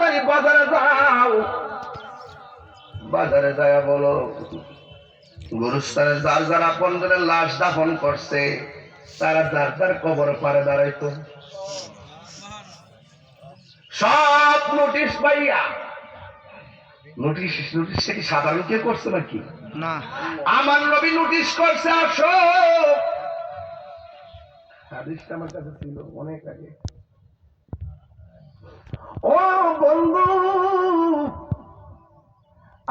তাড়াতাড়ি বাজারে যাও, বাজারে যায় বলো গুরুস্থানে যার যার আপনজনের লাশ দাফন করছে তারা যার যার কবর পারে দাঁড়াইতো। সব নোটিশ পাইয়া, নোটিশ কি সাধারণ কেউ করছে নাকি? না, আমার নবী নোটিশ করছে, আসো। হাদিসটা আমার কাছে ছিল অনেক আগে। ও বন্ধু,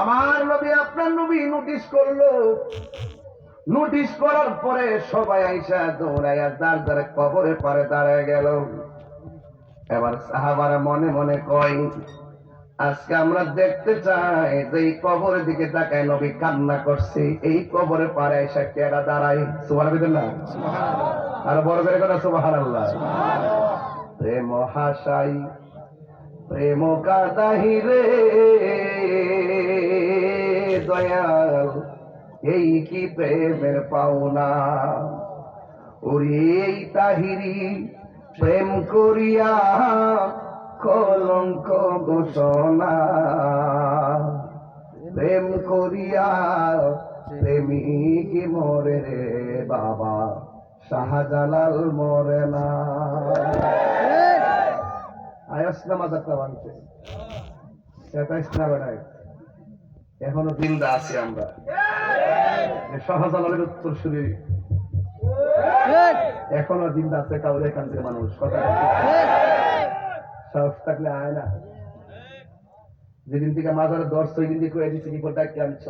আমার নবী আপনার নবী নোটিশ করলো। নোটিশ করার পরে সবাই আইসা দৌড়াইয়া যার যার কবরে পারে দাঁড়ায় গেল। এবার সাহাবারা মনে মনে কয়, আজকে আমরা দেখতে চাই যে এই কবরের দিকে তাকায় নবী কান্না করছে, এই কবরে পারে এসে কেডা দাঁড়ায়? সুবহানাল্লাহ, আর বড় করে কথা সুবহানাল্লাহ। প্রেম হাসাই প্রেম কাদাহি রে দয়াল, এই কি প্রেমের পাওনা। ওরে এই তাহিরি প্রেম করিয়া কলঙ্ক ঘোষণা, প্রেম করিয়া প্রেমিক মরে রে বাবা, শাহজালাল মরে না। আয়াসনা মাজারটা ভাঙছে, এখনো জিন্দা আছি আমরা। শাহজালালের উত্তর শুনি এখনো জিন্দা আছে, কাউরে এখান থেকে মানুষ কথা সাহস থাকলে আয় না। যেদিন থেকে মাজারে দর্শ ওই দিন থেকে দিচ্ছি কি করে ডাকি আনছ।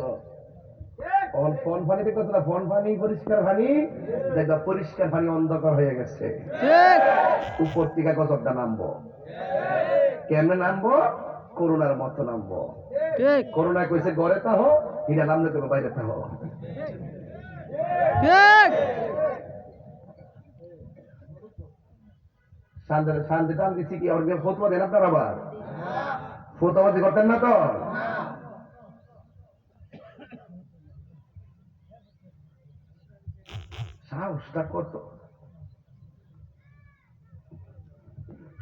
ফোন পানি দেখতেছ না, ফোন পানি পরিষ্কার পানি দেখবা, পরিষ্কার পানি অন্ধকার হয়ে গেছে। উপর থেকে গজবটা নামবো, কেমনে নামবো? করোনার মতো নামবো। করোনা কইছে ঘরে তাহ, হিরা নামলে তোকে বাইরে তাহ। শান্তি টান দিচ্ছি কি ওর ফতুয়া দেন আপনার? আবার ফতুয়াবাজি করতেন না তো? সাহসটা কত!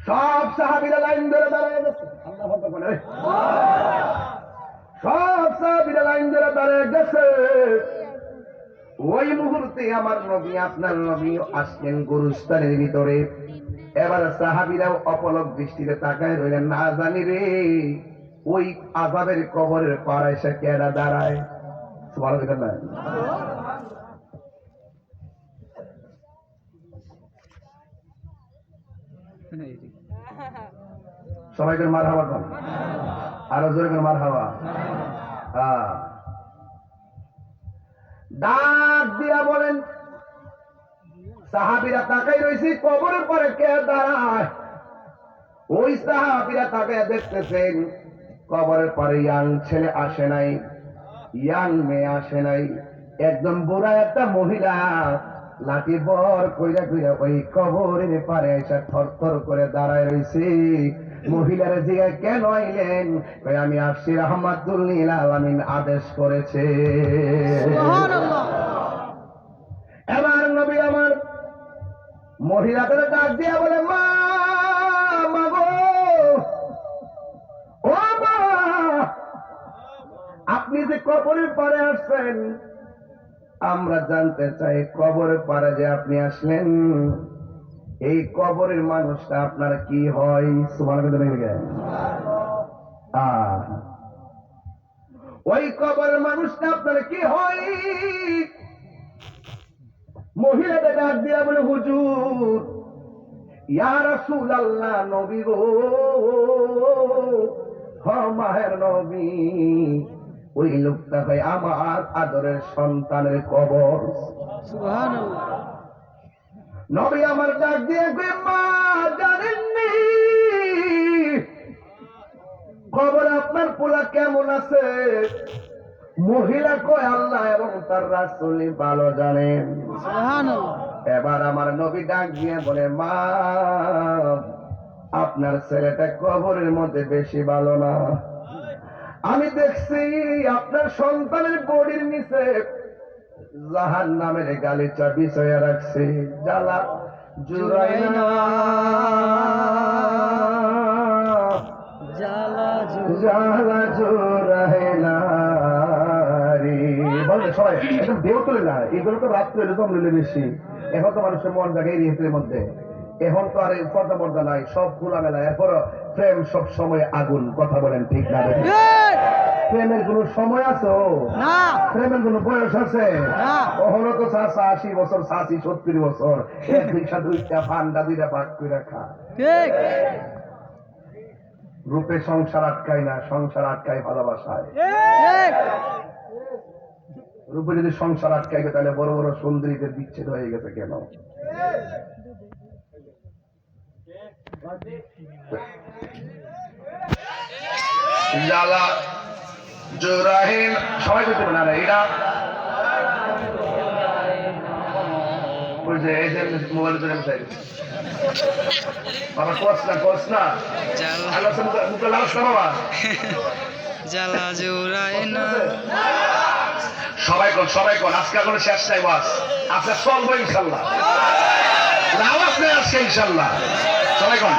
সব সাহাবীরা লাইন ধরে দাঁড়িয়ে গেছে, সব সাহাবীরা লাইন ধরে দাঁড়িয়ে গেছে। ওই মুহূর্তে আমার নবী আপনার নবী আসলেন গুরুস্থানের ভিতরে। এবার সাহাবীরাও অপলক দৃষ্টিতে তাকায় রইলেন, না জানি রে ওই আযাবের কবরের পাড়ে এসে কেডা দাঁড়ায়। সুবহানাল্লাহ। সবাইকে মারহাবা কর, আরো জোরে করে মারহাবা। ডাক দিয়া বলেন, সাহাবীরা তাকাই রয়েছে কবরের পরে কে দাঁড়ায়। ওই সাহাবীরা তাকায় দেখতেছেন কবরের পরে ইয়াং ছেলে আসে নাই, ইয়াং মেয়ে আসে নাই, একদম বুড়া একটা মহিলা লাঠি বর কইরা কইরা ওই কবরের পারে এসে থরথর করে দাঁড়ায় রয়েছে। মহিলারা জিজ্ঞাসা, কেন আইলেন? আমি আসছি রাহমাতুল লিল আলামিন আদেশ করেছে। এবার নবী আমার মহিলাদের ডাক দিয়া বলে, মা গো, ও মা, আপনি যে কবরের পারে আসছেন, আমরা জানতে চাই কবরের পারে যে আপনি আসলেন, এই কবরের মানুষটা আপনার কি হয়? ওই কবরের মানুষটা আপনার কি হয়? মহিলাদের ডাক দিয়া বলে, হুজুর, ইয়া রাসূলুল্লাহ, নবী গো, মায়ের নবী, ওই লোকটা হয় আমার আদরের সন্তানের কবর। সুবহানাল্লাহ। নবী আমার ডাক দিয়ে কই, মা জানেননি কবর আপনার পোলা কেমন আছে? মহিলা কয়, আল্লাহ এবং তার রাসূলই ভালো জানেন। সুবহানাল্লাহ। এবার আমার নবী ডাক দিয়ে বলে, মা, আপনার ছেলেটা কবরের মধ্যে বেশি ভালো না। আমি দেখছি আপনার সন্তানের বডির নিচে জাহান্নামের গালিচা বিছাইয়া রাখছে, জ্বালা জুড়াই না, জ্বালা জোড়ায় না রে। বলে সবাই একদম দেও তোলে না, এগুলো তো রাত্রে এলে দম নিলে বেশি। এখন তো মানুষের মন জায়গায় রিহেতের মধ্যে, এখন তো আর পর্দা পর্দা নাই, সব খোলামেলা। এরপর প্রেম সব সময় আগুন, কথা বলেন ঠিক না? প্রেমের কোন সময় আছে? না। প্রেমের কোন বয়স আছে? না। কখনো তো 80 বছর, 70 বছর, এক দুইটা দুইটা পান্ডা দুইটা ভাগ করে রাখা। ঠিক। রূপে সংসার আটকায় না, সংসার আটকায় ভালোবাসায়। রূপে যদি সংসার আটকাইবে তাহলে বড় বড় সুন্দরীদের বিচ্ছেদ হয়ে গেছে কেন? জ্বালা জোড়াহীন সবাই করতে পারে না এটা। এই যে মোবাইলের জন্য বাবা কস না মুখে লাগাস না বাবা। জ্বালা জোড়ায় না। সবাই কোন আজকে কোনো শেষ নাই বাস, আজকে চলবো ইনশাল্লাহ, আওয়াজ নেই আজকে ইনশাল্লাহ। সবাই কোন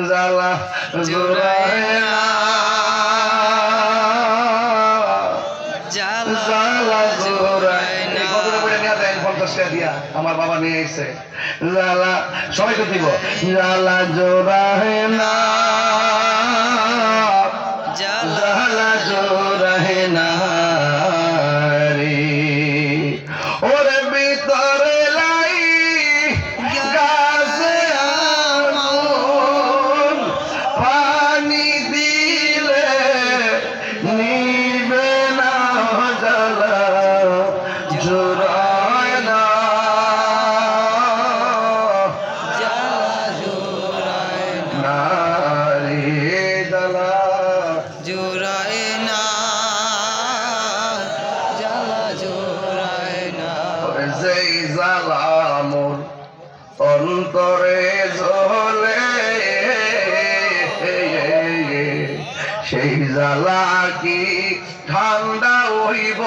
জ্বালা জোড়ায় না, জ্বালা জোড়ায় না। দিয়া আমার বাবা নিয়ে এসে জ্বালা সবাইকে দিব। জ্বালা জোড়ায় না, জ্বালা জোড়ায় না রে। ওরে ভিতরে লাই গাছে আগুন, পানি দিলে নিবে না, জ্বালা জোড়ায় না, জ্বালা জোড়ায় না রে। জ্বালা জোড়ায় না, জ্বালা জোড়ায় না। যেই জ্বালা মোর অন্তরে জ্বলে, সেই জ্বালা কি ঠান্ডা হইব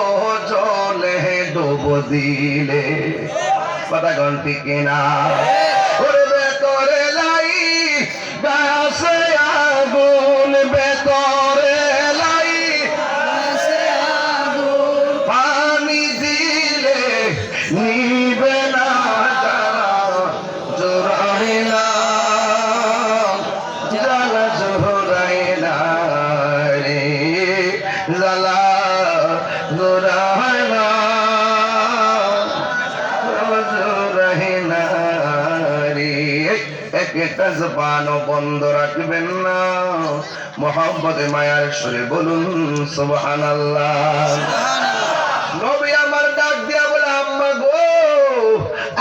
জলে ডুব দিলে? কথা গন্তি কিনা? ওরে ভেতরে লাই গাছে আগুন, ভেতরে লাই পানি দিলে নিবে না, জ্বালা জোড়ায় না, জ্বালা জোড়ায় না রে। জ্বালা জোড়ায় না, জোড়ায় না রে। একটা জবানও বন্ধ রাখবেন না, মোহাম্মদে মায়ার সুরে বলুন সুবহানাল্লাহ। নবী আমার ডাক দিয়া বলে, আম্মা গো,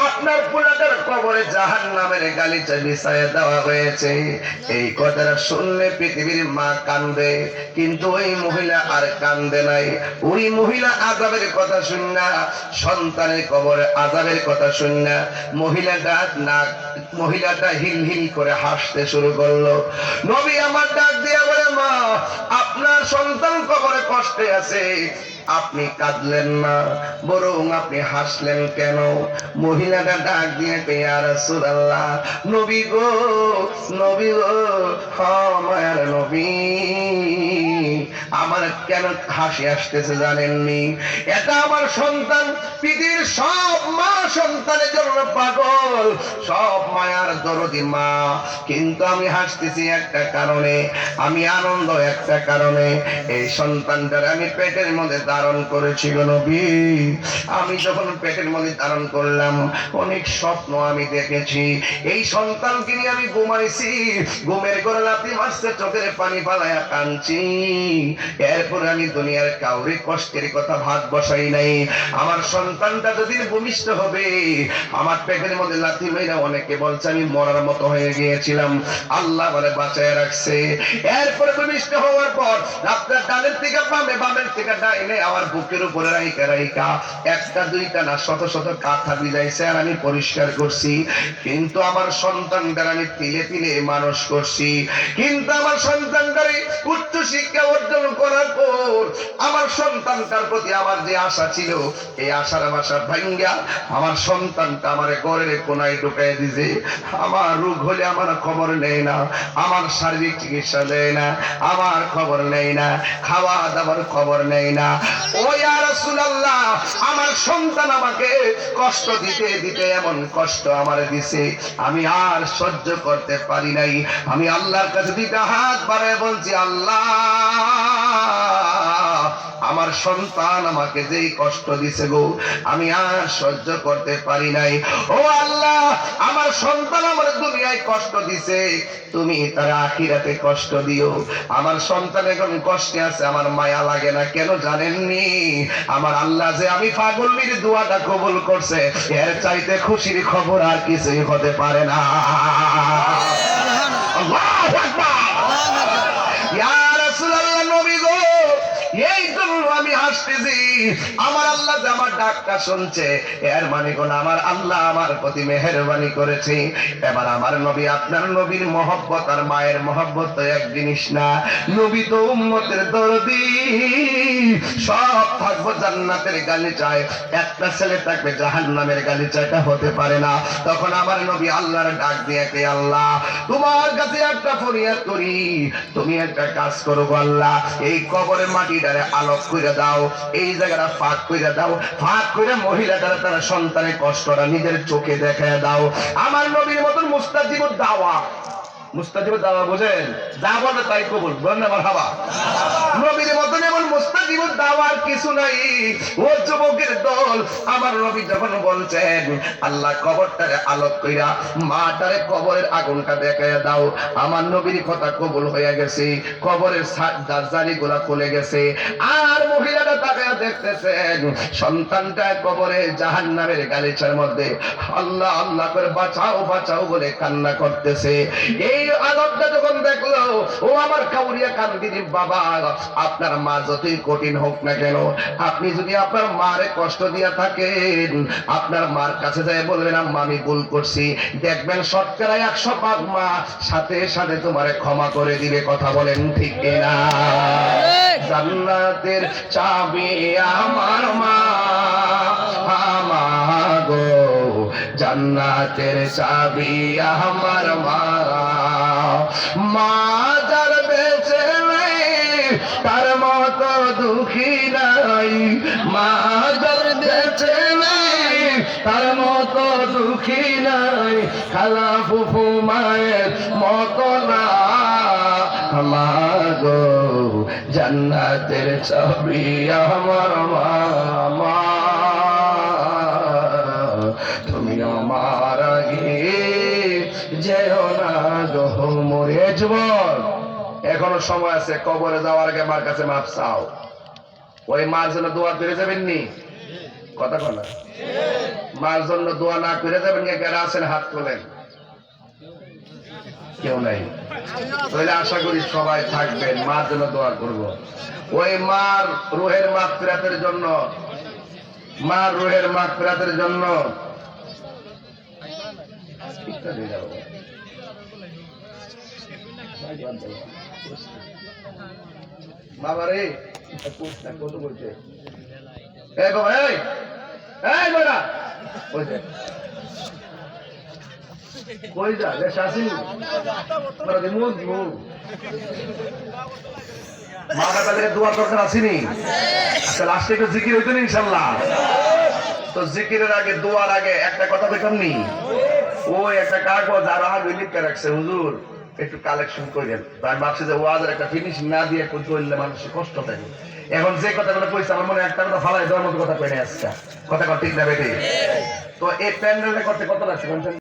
আপনার পুরাটার কবরে জাহান্নামের গালিচা বিছায়া দেওয়া হয়েছে। এই কথাটা শুনলে পৃথিবীর মা কান্দে, কিন্তু ওই মহিলা আর কান্দে নাই। ওই মহিলা আযাবের কথা শুননা, সন্তানের কবরে আযাবের কথা শুননা, মহিলাটা হিল হিল করে হাসতে শুরু করলো। নবী আমার ডাক দিয়া বলে, মা, আপনার সন্তান কবরে কষ্টে আছে, আপনি কাঁদলেন না, বরং আপনি হাসলেন কেন? মহিলাটা ডাক দিয়ে ইয়া রাসূলুল্লাহ, নবী গো, নবী গো, মায়ার নবী, আমার কেন হাসি আসতেছে জানেননি? এটা আমার সন্তান, পৃথিবীর সব মা সন্তানের জন্য পাগল, সব মায়ার দরদি মা, কিন্তু আমি হাসতেছি একটা কারণে, আমি আনন্দ একটা কারণে। এই সন্তানটার আমি পেটের মধ্যে ধারণ করেছি গো নবী। আমি যখন পেটের মধ্যে ধারণ করলাম, অনেক স্বপ্ন আমি দেখেছি। এই সন্তানকে নিয়ে আমি ঘুমাইছি, ঘুমের ঘরে লাথি মারছে, চোখের পানি পালায়া কাঁদছি। এরপরে আমি দুনিয়ার কাউরে কষ্টের কথা ভাত বসাই নাই। আমার সন্তানটা যদি ভূমিষ্ঠ হবে, হবে। আমার পেটের মধ্যে লাথি মেরে অনেকে বলছে আমি মরার মতো হয়ে গিয়েছিলাম, আল্লাহ আমারে বাঁচায় রাখছে। এরপরে ভূমিষ্ঠ হওয়ার পর আপনার ডানের থেকে বামে, বামের থেকে ডাইনে আমার বুকের উপরে রাইকা রাইকা একটা দুইটা না শত শত কাঁথা বিজাইছে আর আমি পরিষ্কার করছি। কিন্তু আমার সন্তানদের আমি তিলে তিলে মানুষ করছি। কিন্তু আমার সন্তানটারে উচ্চ শিক্ষা অর্জন করার পর আমার সন্তানটার প্রতি আমার যে আশা ছিল, এই আশার বাসা ভাঙ্গা আমার সন্তানটা আমার ঘরের কোনায় ঢুকাই দিছে। আমার রোগ হলে আমার খবর নেই না, আমার শারীরিক চিকিৎসা দেয় না, আমার খবর নেই না, খাওয়া দাওয়ার খবর নেই না। ও ইয়া রাসূলুল্লাহ, আমার সন্তান আমাকে কষ্ট দিতে দিতে এমন কষ্ট আমার দিছে, আমি আর সহ্য করতে পারি নাই। আমি আল্লাহর কাছে দুইটা হাত বাড়ায় বলছি, আল্লাহ আমার সন্তান আমাকে যেই কষ্ট দিছে গো, আমি আর সহ্য করতে পারি নাই। ও আল্লাহ, আমার সন্তান আমার দুনিয়ায় কষ্ট দিছে, তুমি তার আখিরাতে কষ্ট দিও। আমার সন্তান এখন কষ্টে আছে, আমার মায়া লাগে না কেন জানেননি? আমার আল্লাহ যে আমি পাগলের দোয়াটা কবুল করছে, এর চাইতে খুশির খবর আর কিছুই হতে পারে না। আল্লাহু আকবার। ইয়া রাসূলুল্লাহ, নবী গো, এই জন্য আমি হাসতেছি, আমার আল্লাহ যে আমার ডাকটা শুনছে, এর মানে কোন আমার আল্লাহ আমার প্রতি মেহেরবানি করেছে। এবার আমার নবী, আপনার নবীর মহব্বত আর মায়ের মহব্বত তো এক জিনিস না। নবী তো উম্মতের দরদি, সব থাকবো জান্নাতের গালিচায়, একটা ছেলে থাকবে জাহান্নামের গালিচায়টা হতে পারে না। তখন আমার নবী আল্লাহর ডাক দিয়ে, কে আল্লাহ, তোমার কাছে একটা ফরিয়াদ করি, তুমি একটা কাজ করো গো আল্লাহ, এই কবরের মাটিটারে আলোক করে দাও, এই জায়গাটা ফাঁক করে দাও, ফাঁক করে মহিলাটারে তার সন্তানের কষ্টটা নিজের চোখে দেখায় দাও। আমার নবীর মতন মুস্তাজিবুদ দাওয়া, মুস্তাজিবুদ দাওয়া বোঝেন, যা বলে তাই কবুল, বলেন আমার হাবা। নবীর মতন এমন মুস্তাজিবুদ দাওয়ার কিছু নাই। ও যুবকের দল, আমার নবী যখন বলছেন আল্লাহ কবরটারে আলোক কইরা মাটারে কবরের আগুনটা দেখায় দাও, আমার নবীর কথা কবুল হয়ে গেছে। কবরের জারিগুলা খুলে গেছে, আর মহিলাটা তাকায় দেখতেছেন সন্তানটা কবরে জাহান্নামের গালিচার মধ্যে আল্লাহ আল্লাহ করে বাঁচাও বাঁচাও বলে কান্না করতেছে। এই আলোকটা যখন দেখলো, ও আমার কাউরিয়া কান্দিনী বাবা, আপনার মা যতই কঠিন হোক না কেন, আপনি যদি আপনার মারে কষ্ট দিয়া থাকেন, আপনার মার কাছে যায় বলবেন আম্মা আমি ভুল করছি, দেখবেন শতকরা 100% মা সাথে সাথে তোমারে ক্ষমা করে দিবে। কথা বলেন ঠিক কিনা? জান্নাতের চাবি আমার মা, আমার গো, জান্নাতের চাবি আমার মা। মা যার বেঁচে নেই তার মতো দুঃখী নাই, মা যার বেঁচে নেই তার মতো দুঃখী নাই, খালা ফুফু মায়ের মতো না। মা গো, জান্নাতের চাবি আমার মা, তুমি আমার আগে যেও না গো মরে। যুবক, এখনো সময় আছে, কবরে যাওয়ার আগে মার কাছে মাপ চাও। ওই মার জন্য দোয়া করে যাবেন নি? কথা বলা, মার জন্য দোয়া না করে যাবেন, যারা আছেন হাত তোলেন। কেউ নাই? তাহলে আশা করি সবাই থাকবেন, মার জন্য দোয়া করব। ওই মার রুহের মাগফিরাতের জন্য, মার রুহের মাগফিরাতের জন্য বাবা রে, কত বলছে কই যা দেশ আসিনি মা বাবাদের দোয়া দরকার আসেনি? লাস্টে একটু জিকির হইতো না ইনশাল্লাহ। তো জিকিরের আগে, দোয়ার আগে একটা কথা দেখেননি, ওই একটা কাগজ আর আগে লিখে রাখছে, হুজুর একটু কালেকশন করেন। তাই ভাবছি যে ওয়াজের একটা ফিনিশিং না দিয়ে করলে মানুষের কষ্ট থাকে। এখন যে কথাগুলো কইছে আমার মনে একটা কথা ফালাই দেওয়ার মতো কথা কই না আজকে। কথা ঠিক না বেটে? তো এই প্যান্ডেলটা করতে কত লাগছে?